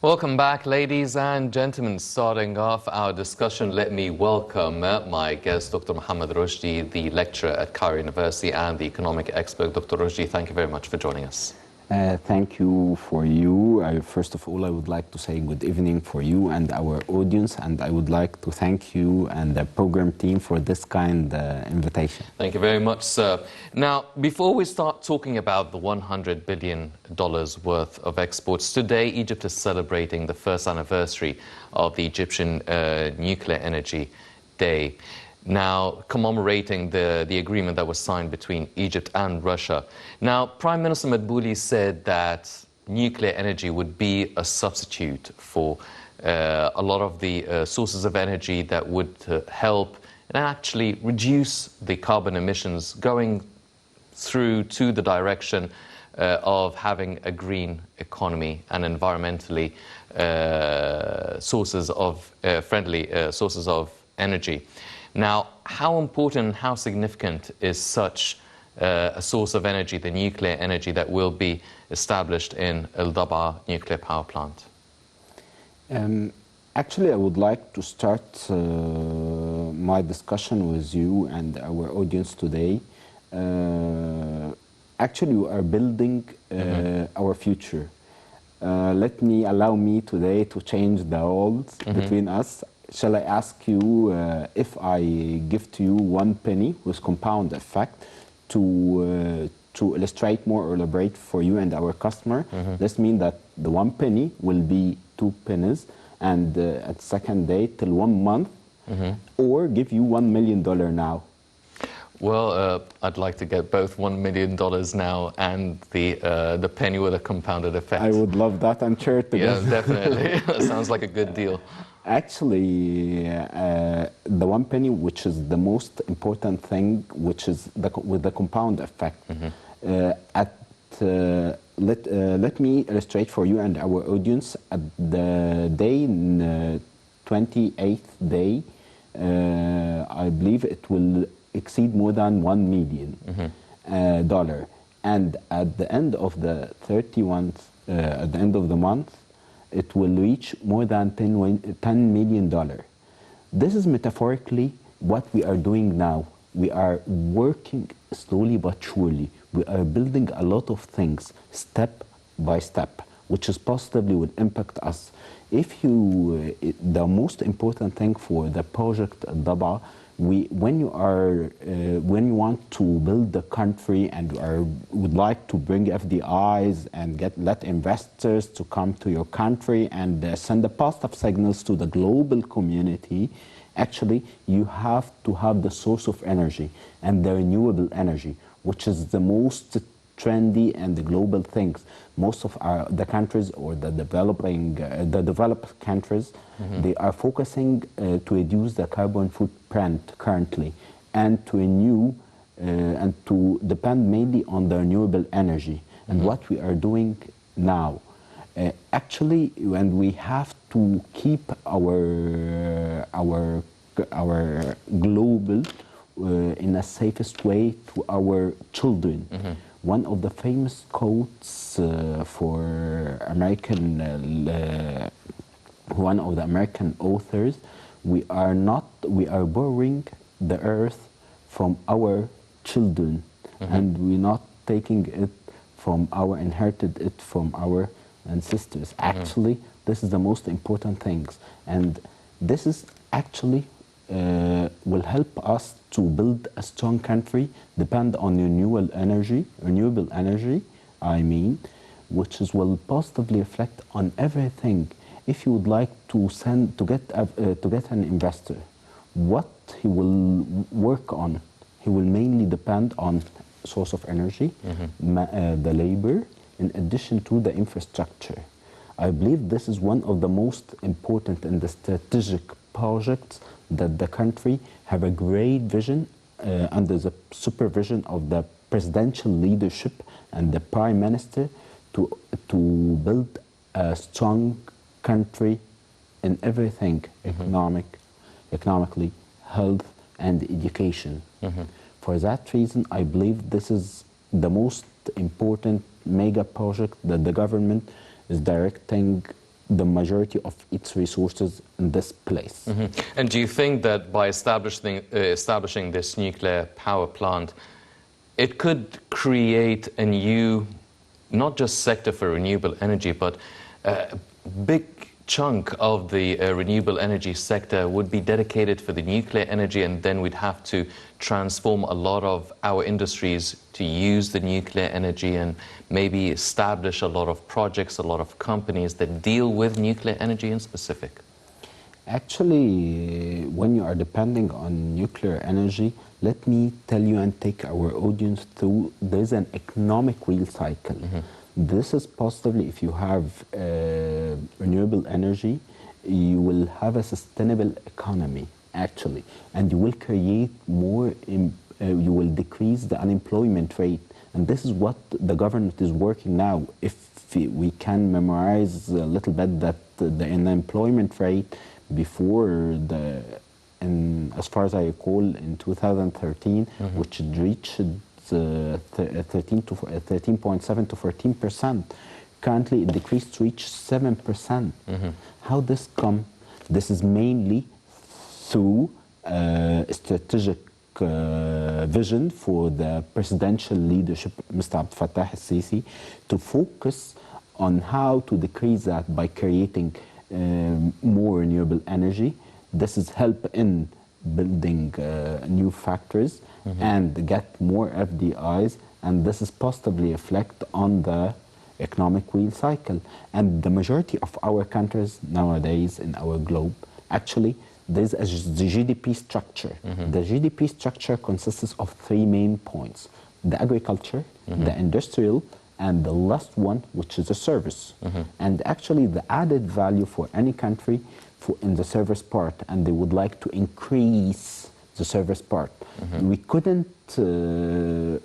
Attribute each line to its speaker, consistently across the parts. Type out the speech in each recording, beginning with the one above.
Speaker 1: Welcome back, ladies and gentlemen. Starting off our discussion, let me welcome my guest, Dr. Mohamed Rushdy, the lecturer at Cairo University and the economic expert. Dr. Rushdy, thank you very much for joining us.
Speaker 2: Thank you for you. First of all, I would like to say good evening for you and our audience, and I would like to thank you and the program team for this kind invitation.
Speaker 1: Thank you very much, sir. Now, before we start talking about the $100 billion worth of exports, today Egypt is celebrating the first anniversary of the Egyptian Nuclear Energy Day. Now, commemorating the agreement that was signed between Egypt and Russia. Now, Prime Minister Madbouli said that nuclear energy would be a substitute for a lot of the sources of energy that would help and actually reduce the carbon emissions, going through to the direction of having a green economy and environmentally friendly sources of energy. Now, how important and how significant is such a source of energy, the nuclear energy that will be established in El Dab'a nuclear power plant?
Speaker 2: Actually, I would like to start my discussion with you and our audience today. Actually, we are building our future. Allow me today to change the roles between us. Shall I ask you if I give to you 1 penny with compound effect to illustrate more or elaborate for you and our customer? This means that the 1 penny will be 2 pennies, and at the second day till 1 month, or give you $1 million now.
Speaker 1: Well, I'd like to get both $1 million now and the penny with a compounded effect.
Speaker 2: I would love that and share it together.
Speaker 1: Yeah, definitely. That sounds like a good deal.
Speaker 2: Actually, the 1 penny, which is the most important thing, which is with the compound effect. Let me illustrate for you and our audience. At the day, 28th day, I believe it will exceed more than $1 million. And at the end of the 31st, at the end of the month, it will reach more than $10 million. This is metaphorically what we are doing now. We are working slowly but surely. We are building a lot of things step by step, which is positively will impact us. The most important thing for the project Dab'a, when you want to build the country and would like to bring FDIs and let investors to come to your country and send the positive signals to the global community, actually you have to have the source of energy and the renewable energy, which is the most trendy and the global things. Most of the countries or the developed countries, they are focusing to reduce the carbon footprint currently and to renew and to depend mainly on the renewable energy. And what we are doing now, actually, when we have to keep our global in a safest way to our children. One of the famous quotes for one of the American authors, we are borrowing the earth from our children, and we're not taking it inherited it from our ancestors. Actually, this is the most important things, and this is actually will help us to build a strong country, depend on renewable energy, which will positively reflect on everything. If you would like to get an investor, what he will work on, he will mainly depend on source of energy, the labor, in addition to the infrastructure. I believe this is one of the most important and the strategic projects that the country have a great vision under the supervision of the presidential leadership and the prime minister to build a strong country in everything, economically, health and education. For that reason, I believe this is the most important mega project that the government is directing the majority of its resources in this place.
Speaker 1: And do you think that by establishing this nuclear power plant, it could create a new, not just sector for renewable energy, but a big chunk of the renewable energy sector would be dedicated for the nuclear energy, and then we'd have to transform a lot of our industries to use the nuclear energy and maybe establish a lot of projects, a lot of companies that deal with nuclear energy in specific?
Speaker 2: Actually, when you are depending on nuclear energy, let me tell you and take our audience through, there's an economic real cycle. This is possibly, if you have renewable energy, you will have a sustainable economy, actually, and you will create more, you will decrease the unemployment rate. And this is what the government is working now. If we can memorize a little bit that the unemployment rate before as far as I recall, in 2013, which reached 13.7 to 14%. Currently, it decreased to reach 7%. How this come? This is mainly through strategic vision for the presidential leadership, Mr. Abdel Fattah al-Sisi, to focus on how to decrease that by creating more renewable energy. This is help in building new factories and get more FDIs, and this is possibly reflect on the economic wheel cycle. And the majority of our countries nowadays in our globe, actually, there's the GDP structure. The GDP structure consists of three main points: the agriculture, the industrial, and the last one, which is a service. And actually, the added value for any country in the service part, and they would like to increase the service part. We couldn't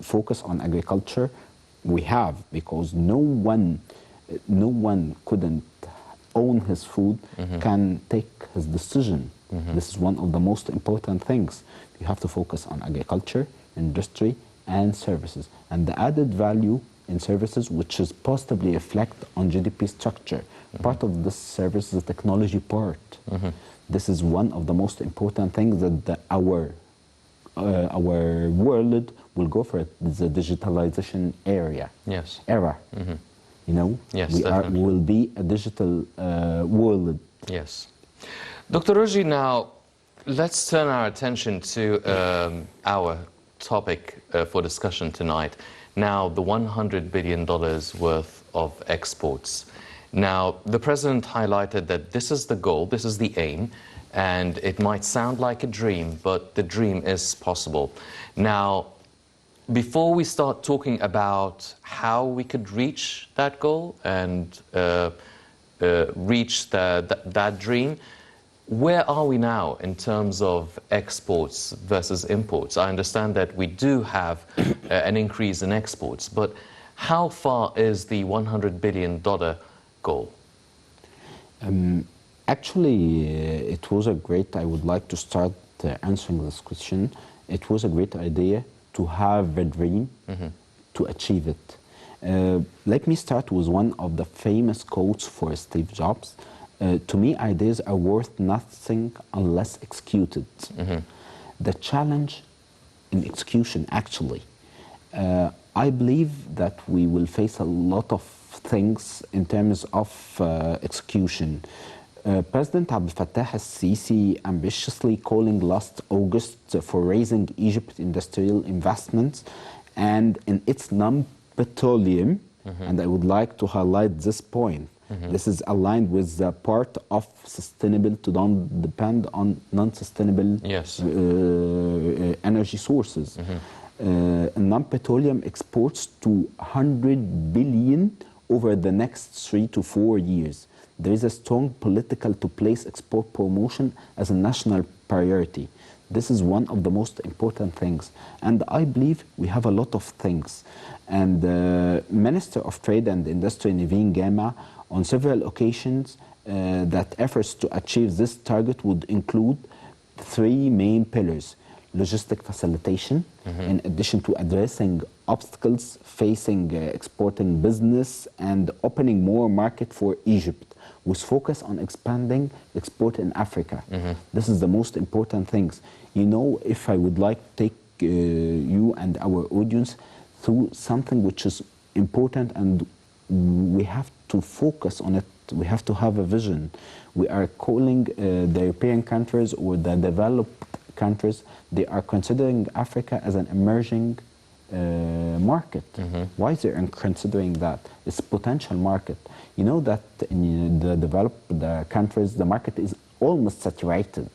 Speaker 2: focus on agriculture. We have, because no one couldn't own his food, can take his decision. This is one of the most important things. You have to focus on agriculture, industry, and services. And the added value in services, which is possibly reflect on GDP structure. Part of this service is the technology part. This is one of the most important things that our world will go for, the digitalization era.
Speaker 1: Yes.
Speaker 2: Era. You know,
Speaker 1: yes,
Speaker 2: we will be a digital world.
Speaker 1: Yes. Dr. Rushdy, now let's turn our attention to our topic for discussion tonight. Now, the $100 billion worth of exports. Now, the President highlighted that this is the goal, this is the aim, and it might sound like a dream, but the dream is possible. Now, before we start talking about how we could reach that goal and reach that dream, where are we now in terms of exports versus imports? I understand that we do have an increase in exports, but how far is the $100 billion goal?
Speaker 2: Actually, it was a great, I would like to start answering this question. It was a great idea to have a dream, to achieve it. Let me start with one of the famous quotes for Steve Jobs. To me, ideas are worth nothing unless executed. The challenge in execution, actually, I believe that we will face a lot of things in terms of execution. President Abdel Fattah al-Sisi ambitiously calling last August for raising Egypt's industrial investments and in its non-petroleum, and I would like to highlight this point. This is aligned with the part of sustainable to don't depend on non-sustainable energy sources. Non-petroleum exports to 100 billion over the next 3 to 4 years. There is a strong political to place export promotion as a national priority. This is one of the most important things. And I believe we have a lot of things. And the Minister of Trade and Industry, Naveen Gama, on several occasions, that efforts to achieve this target would include 3 main pillars: logistic facilitation, in addition to addressing obstacles facing exporting business and opening more market for Egypt. with focus on expanding export in Africa. This is the most important things. You know, if I would like to take you and our audience through something which is important, and we have to focus on it, we have to have a vision. We are calling the European countries or the developed countries, they are considering Africa as an emerging market. Why they are considering that? It's potential market. You know that in the developed countries, the market is almost saturated.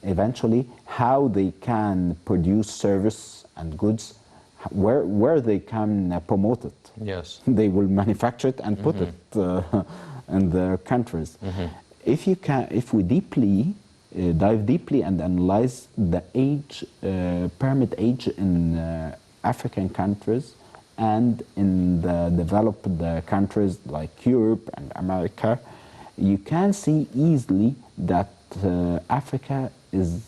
Speaker 2: Eventually, how they can produce service and goods, where they can promote it.
Speaker 1: Yes.
Speaker 2: They will manufacture it and put it in their countries. If we deeply dive deeply and analyze the age, pyramid age in African countries and in the developed countries like Europe and America, you can see easily that Africa is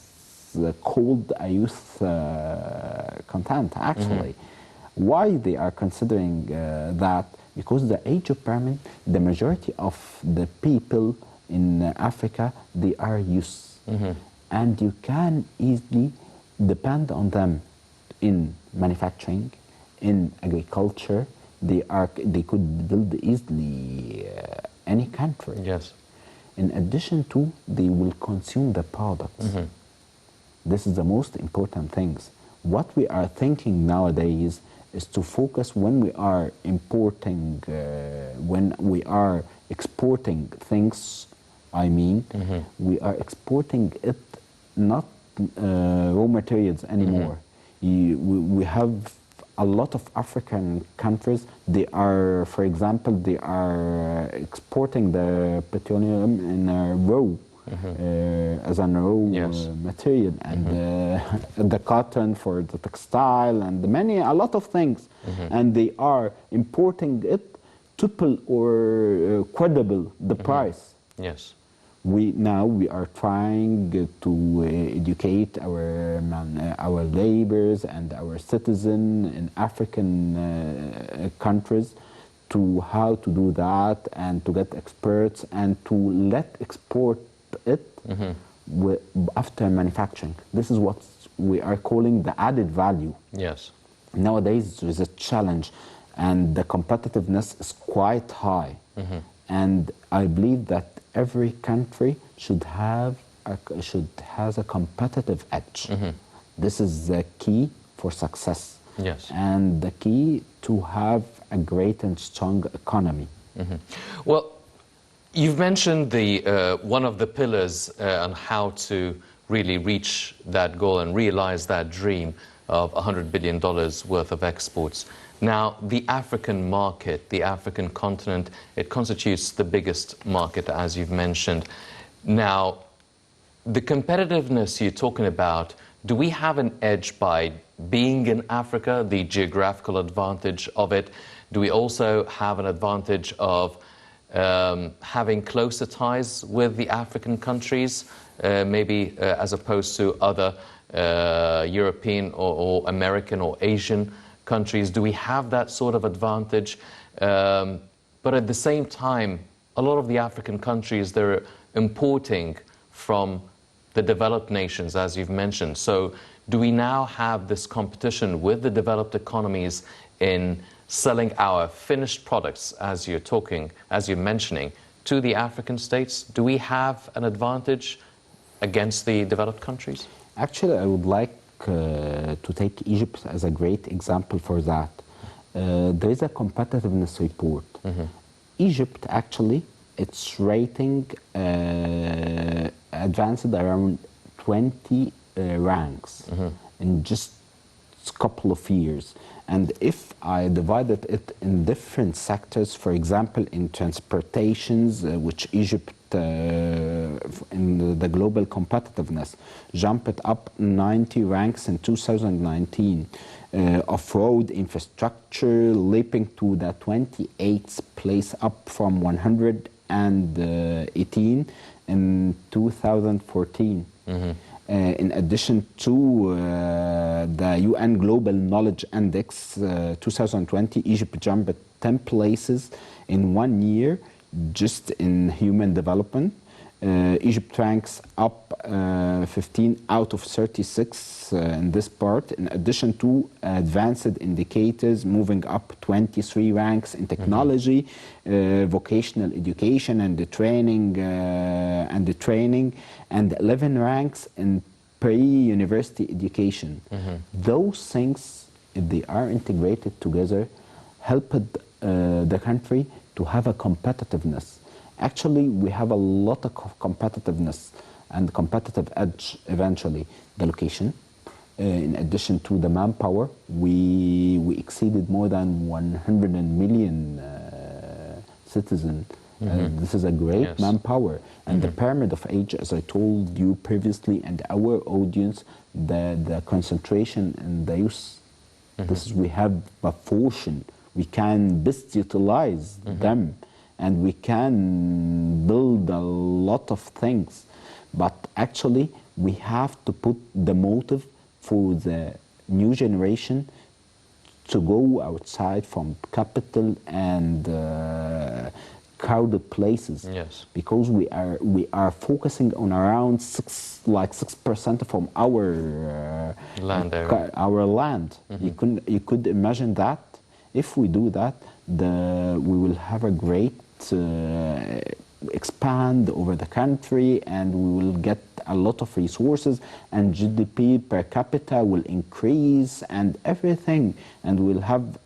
Speaker 2: called a youth content, actually. Why they are considering that? Because the age of pyramid, the majority of the people in Africa, they are youth. And you can easily depend on them in manufacturing, in agriculture. They could build easily any country.
Speaker 1: Yes.
Speaker 2: In addition to, they will consume the products. This is the most important things. What we are thinking nowadays is to focus when we are importing, when we are exporting things, I mean, we are exporting it not raw materials anymore. We have a lot of African countries, they are, for example, they are exporting the petroleum in a raw, as a raw material, and the cotton for the textile, and a lot of things. And they are importing it triple or quadruple the price.
Speaker 1: Yes.
Speaker 2: We are trying to educate our laborers and our citizens in African countries to how to do that, and to get experts and to let export it after manufacturing. This is what we are calling the added value.
Speaker 1: Yes.
Speaker 2: Nowadays there is a challenge, and the competitiveness is quite high. And I believe that every country should has a competitive edge. This is the key for success.
Speaker 1: Yes.
Speaker 2: And the key to have a great and strong economy.
Speaker 1: Well, you've mentioned one of the pillars on how to really reach that goal and realize that dream of $100 billion worth of exports. Now, the African market, the African continent, it constitutes the biggest market, as you've mentioned. Now, the competitiveness you're talking about, do we have an edge by being in Africa, the geographical advantage of it? Do we also have an advantage of having closer ties with the African countries, maybe as opposed to other European or American or Asian countries? Do we have that sort of advantage? But at the same time, a lot of the African countries, they're importing from the developed nations, as you've mentioned. So do we now have this competition with the developed economies in selling our finished products, as you're mentioning, to the African states? Do we have an advantage against the developed countries?
Speaker 2: Actually, I would like to take Egypt as a great example for that. There is a competitiveness report. Egypt, actually, its rating advanced around 20 ranks in just a couple of years. And if I divided it in different sectors, for example, in transportations, which Egypt, in the global competitiveness, jumped up 90 ranks in 2019. Off-road infrastructure, leaping to the 28th place, up from 118 in 2014. In addition to the UN Global Knowledge Index 2020, Egypt jumped 10 places in 1 year just in human development. Egypt ranks up 15 out of 36 in this part, in addition to advanced indicators, moving up 23 ranks in technology, vocational education and the training, and 11 ranks in pre-university education. Those things, if they are integrated together, help the country to have a competitiveness. Actually, we have a lot of competitiveness and competitive edge eventually. The location, in addition to the manpower, we exceeded more than 100 million citizens. This is a great manpower. And the pyramid of age, as I told you previously, and our audience, the concentration in the youth, this is, we have a fortune. We can best utilize them, and we can build a lot of things. But actually, we have to put the motive for the new generation to go outside from capital and crowded places.
Speaker 1: Yes.
Speaker 2: Because we are focusing on around 6% from our
Speaker 1: land area.
Speaker 2: Our land. You could imagine that. If we do that, we will have a great expand over the country, and we will get a lot of resources, and GDP per capita will increase, and everything, and we'll have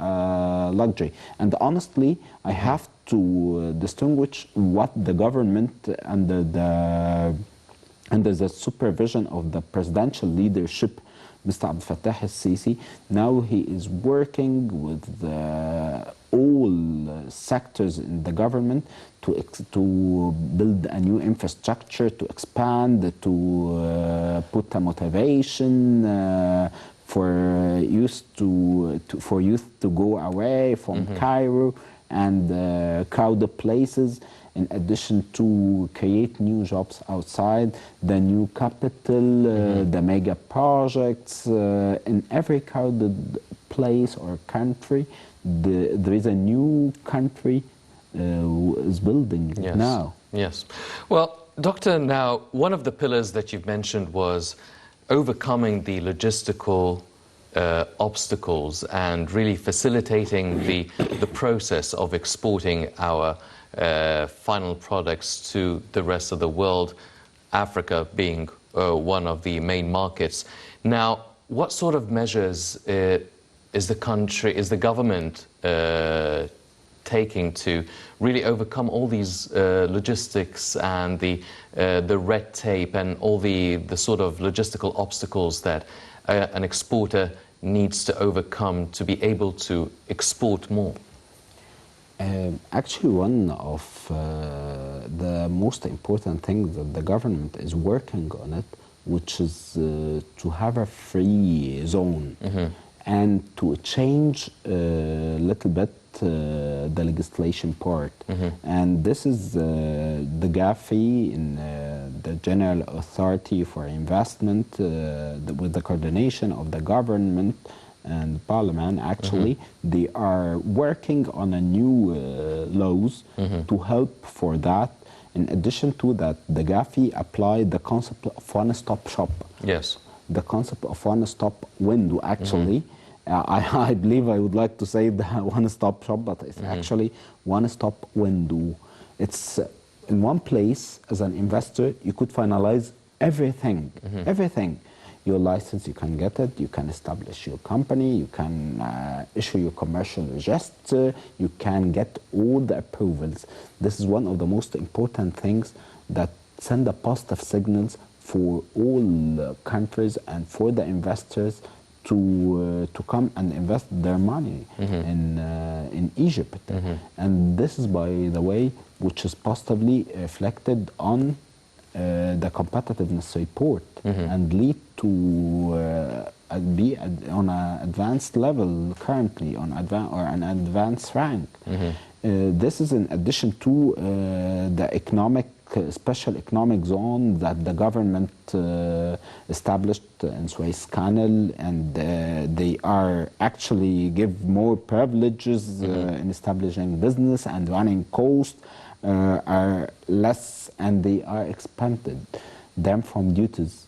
Speaker 2: luxury. And honestly, I have to distinguish what the government under the supervision of the presidential leadership, Mr. Abdel Fattah al-Sisi, now he is working with all sectors in the government to build a new infrastructure, to expand, to put a motivation for youth to go away from Cairo and crowded places, in addition to create new jobs outside, the new capital, the mega projects. In every crowded place or country, there is a new country is building now.
Speaker 1: Yes. Well, Doctor, now, one of the pillars that you've mentioned was overcoming the logistical obstacles and really facilitating the process of exporting our final products to the rest of the world, Africa being one of the main markets. Now, what sort of measures is the government taking to really overcome all these logistics and the red tape and all the sort of logistical obstacles that an exporter needs to overcome to be able to export more?
Speaker 2: Actually, one of the most important things that the government is working on it, which is to have a free zone and to change a little bit the legislation part. And this is the GAFI in the General Authority for Investment with the coordination of the government and parliament. Actually, they are working on a new laws to help for that. In addition to that, the GAFI applied the concept of one-stop shop.
Speaker 1: Yes.
Speaker 2: The concept of one-stop window, actually. I believe I would like to say the one-stop shop, but it's actually one-stop window. It's in one place. As an investor, you could finalize everything, everything. Your license, you can get it, you can establish your company, you can issue your commercial register, you can get all the approvals. This is one of the most important things that send a positive signals for all countries and for the investors to come and invest their money in Egypt. And this is, by the way, which is positively reflected on the competitiveness report and lead to be on an advanced level currently, on an advanced rank. This is in addition to the special economic zone that the government established in Suez Canal, and they are actually give more privileges in establishing business and running coast are less and they are expanded. Them from duties.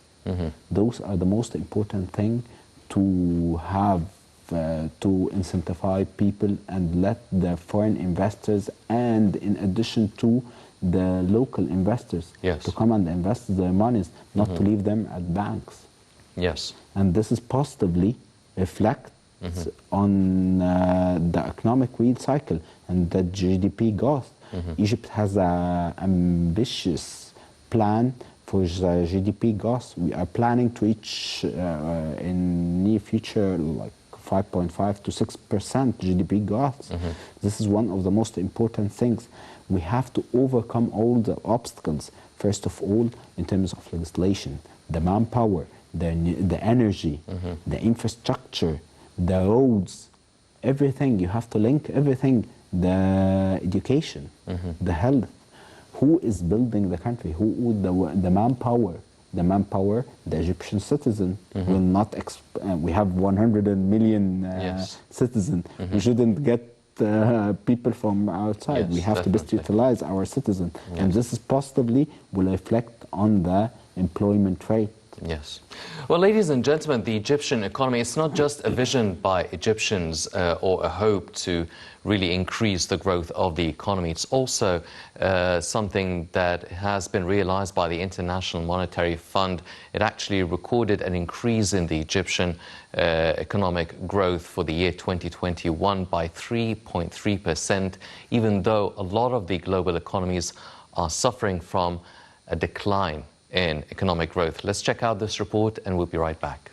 Speaker 2: Those are the most important thing to have to incentivize people and let the foreign investors, and in addition to the local investors,
Speaker 1: Yes.
Speaker 2: to come and invest their monies, not to leave them at banks.
Speaker 1: Yes.
Speaker 2: And this is positively reflect on the economic real cycle and the GDP growth. Egypt has an ambitious plan for the GDP growth. We are planning to reach in near future like 5.5 to 6% GDP growth. This is one of the most important things. We have to overcome all the obstacles. First of all, in terms of legislation, the manpower, the energy, the infrastructure, the roads, everything. You have to link everything. The education, the health. Who is building the country? Who the manpower? The manpower, the Egyptian citizen will not. We have 100 million
Speaker 1: Yes.
Speaker 2: citizens. We shouldn't get people from outside.
Speaker 1: Yes,
Speaker 2: We have to best
Speaker 1: definitely.
Speaker 2: utilize our citizens, and this is positively will reflect on the employment rate.
Speaker 1: Yes. Well, ladies and gentlemen, the Egyptian economy, it's not just a vision by Egyptians or a hope to really increase the growth of the economy. It's also something that has been realized by the International Monetary Fund. It actually recorded an increase in the Egyptian economic growth for the year 2021 by 3.3%, even though a lot of the global economies are suffering from a decline in economic growth. Let's check out this report and we'll be right back.